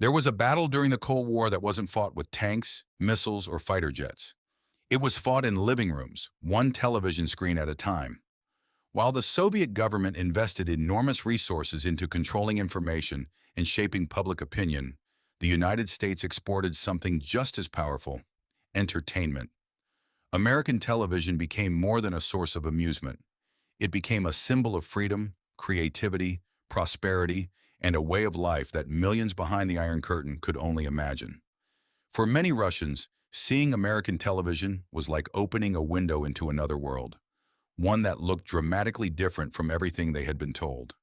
There was a battle during the Cold War that wasn't fought with tanks, missiles, or fighter jets. It was fought in living rooms, one television screen at a time. While the Soviet government invested enormous resources into controlling information and shaping public opinion, the United States exported something just as powerful: entertainment. American television became more than a source of amusement. It became a symbol of freedom, creativity, prosperity, and a way of life that millions behind the Iron Curtain could only imagine. For many Russians, seeing American television was like opening a window into another world, one that looked dramatically different from everything they had been told.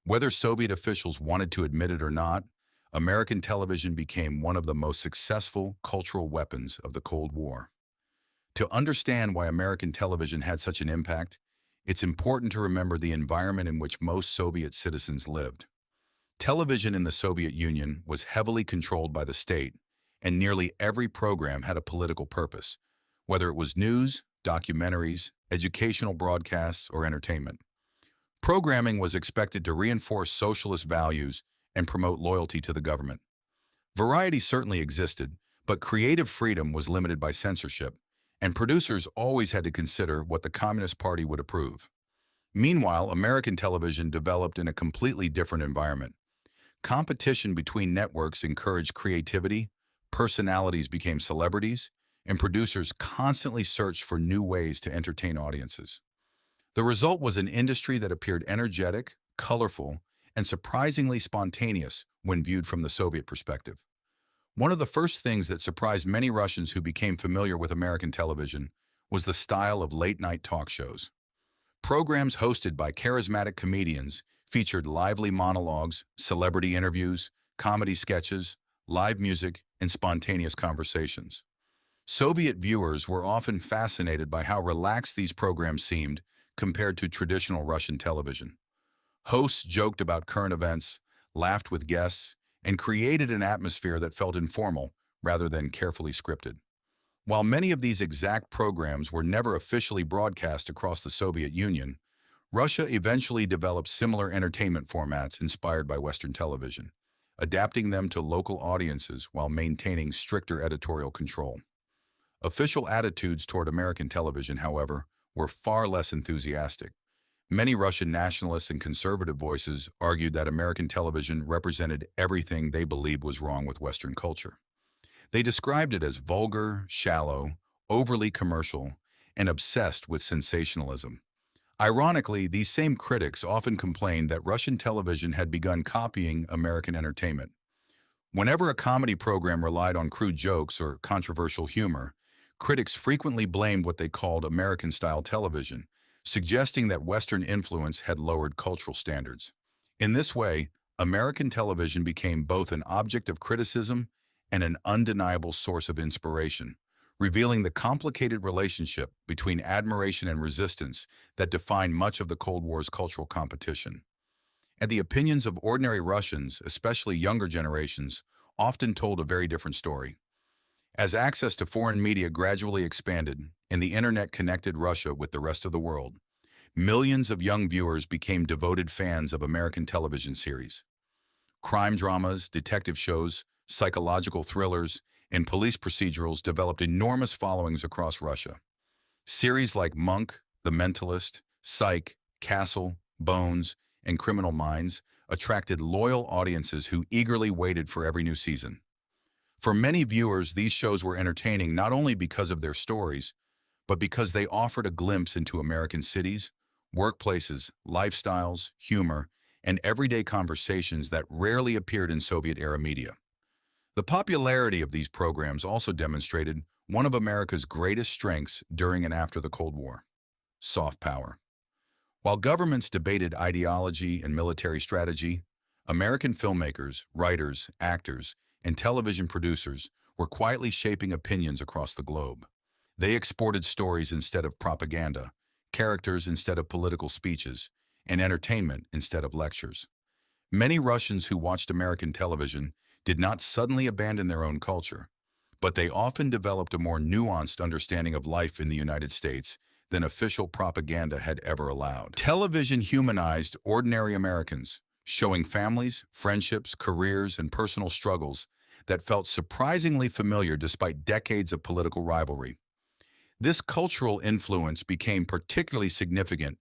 Whether Soviet officials wanted to admit it or not, American television became one of the most successful cultural weapons of the Cold War. To understand why American television had such an impact, it's important to remember the environment in which most Soviet citizens lived. Television in the Soviet Union was heavily controlled by the state, and nearly every program had a political purpose, whether it was news, documentaries, educational broadcasts, or entertainment. Programming was expected to reinforce socialist values and promote loyalty to the government. Variety certainly existed, but creative freedom was limited by censorship, and producers always had to consider what the Communist Party would approve. Meanwhile, American television developed in a completely different environment. Competition between networks encouraged creativity, personalities became celebrities, and producers constantly searched for new ways to entertain audiences. The result was an industry that appeared energetic, colorful, and surprisingly spontaneous when viewed from the Soviet perspective. One of the first things that surprised many Russians who became familiar with American television was the style of late-night talk shows. Programs hosted by charismatic comedians featured lively monologues, celebrity interviews, comedy sketches, live music, and spontaneous conversations. Soviet viewers were often fascinated by how relaxed these programs seemed compared to traditional Russian television. Hosts joked about current events, laughed with guests, and created an atmosphere that felt informal rather than carefully scripted. While many of these exact programs were never officially broadcast across the Soviet Union, Russia eventually developed similar entertainment formats inspired by Western television, adapting them to local audiences while maintaining stricter editorial control. Official attitudes toward American television, however, were far less enthusiastic. Many Russian nationalists and conservative voices argued that American television represented everything they believed was wrong with Western culture. They described it as vulgar, shallow, overly commercial, and obsessed with sensationalism. Ironically, these same critics often complained that Russian television had begun copying American entertainment. Whenever a comedy program relied on crude jokes or controversial humor, critics frequently blamed what they called American-style television, suggesting that Western influence had lowered cultural standards. In this way, American television became both an object of criticism and an undeniable source of inspiration, revealing the complicated relationship between admiration and resistance that defined much of the Cold War's cultural competition. And the opinions of ordinary Russians, especially younger generations, often told a very different story. As access to foreign media gradually expanded and the internet connected Russia with the rest of the world, millions of young viewers became devoted fans of American television series. Crime dramas, detective shows, psychological thrillers, and police procedurals developed enormous followings across Russia. Series like Monk, The Mentalist, Psych, Castle, Bones, and Criminal Minds attracted loyal audiences who eagerly waited for every new season. For many viewers, these shows were entertaining not only because of their stories, but because they offered a glimpse into American cities, workplaces, lifestyles, humor, and everyday conversations that rarely appeared in Soviet-era media. The popularity of these programs also demonstrated one of America's greatest strengths during and after the Cold War: soft power. While governments debated ideology and military strategy, American filmmakers, writers, actors, and television producers were quietly shaping opinions across the globe. They exported stories instead of propaganda, characters instead of political speeches, and entertainment instead of lectures. Many Russians who watched American television did not suddenly abandon their own culture, but they often developed a more nuanced understanding of life in the United States than official propaganda had ever allowed. Television humanized ordinary Americans, showing families, friendships, careers, and personal struggles that felt surprisingly familiar despite decades of political rivalry. This cultural influence became particularly significant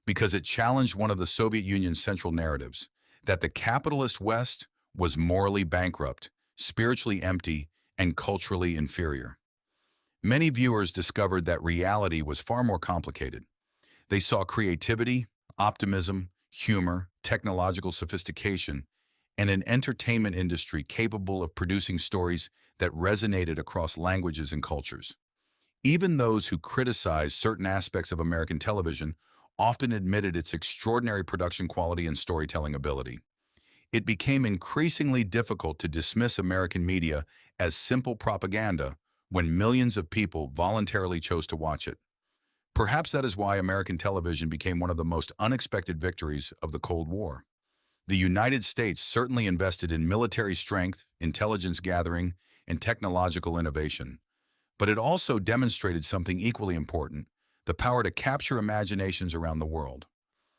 because it challenged one of the Soviet Union's central narratives, that the capitalist West was morally bankrupt, spiritually empty, and culturally inferior. Many viewers discovered that reality was far more complicated. They saw creativity, optimism, humor, technological sophistication, and an entertainment industry capable of producing stories that resonated across languages and cultures. Even those who criticized certain aspects of American television often admitted its extraordinary production quality and storytelling ability. It became increasingly difficult to dismiss American media as simple propaganda when millions of people voluntarily chose to watch it. Perhaps that is why American television became one of the most unexpected victories of the Cold War. The United States certainly invested in military strength, intelligence gathering, and technological innovation, but it also demonstrated something equally important: the power to capture imaginations around the world.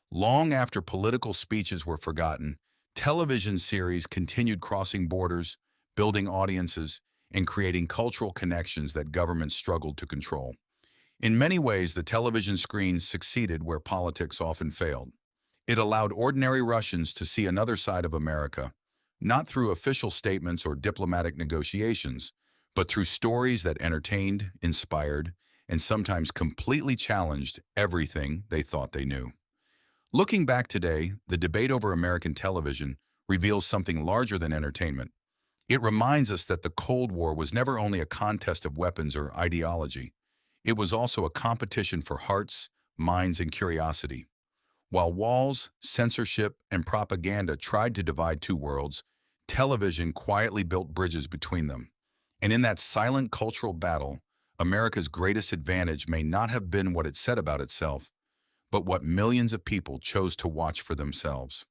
Long after political speeches were forgotten, television series continued crossing borders, building audiences, and creating cultural connections that governments struggled to control. In many ways, the television screen succeeded where politics often failed. It allowed ordinary Russians to see another side of America, not through official statements or diplomatic negotiations, but through stories that entertained, inspired, and sometimes completely challenged everything they thought they knew. Looking back today, the debate over American television reveals something larger than entertainment. It reminds us that the Cold War was never only a contest of weapons or ideology. It was also a competition for hearts, minds, and curiosity. While walls, censorship, and propaganda tried to divide two worlds, television quietly built bridges between them. And in that silent cultural battle, America's greatest advantage may not have been what it said about itself, but what millions of people chose to watch for themselves.